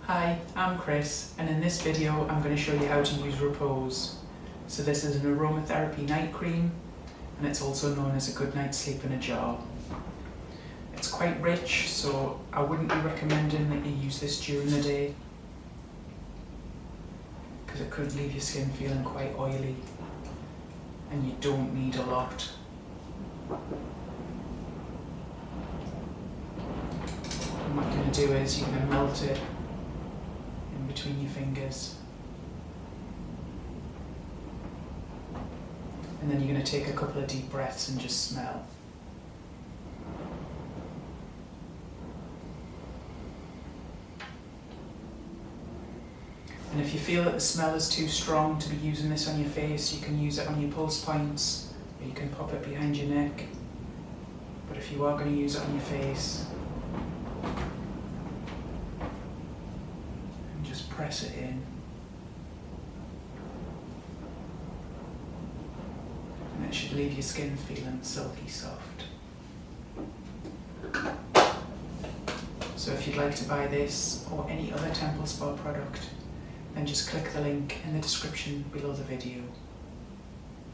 Hi, I'm Chris, and in this video I'm going to show you how to use Repose. So this is an aromatherapy night cream, and it's also known as a good night's sleep in a jar. It's quite rich, so I wouldn't be recommending that you use this during the day, because it could leave your skin feeling quite oily, and you don't need a lot. And what you're going to do is you're going to melt it in between your fingers, and then you're going to take a couple of deep breaths and just smell. And if you feel that the smell is too strong to be using this on your face, you can use it on your pulse points, or you can pop it behind your neck. But if you are going to use it on your face, just press it in. And it should leave your skin feeling silky soft. So if you'd like to buy this or any other Temple Spa product, then just click the link in the description below the video.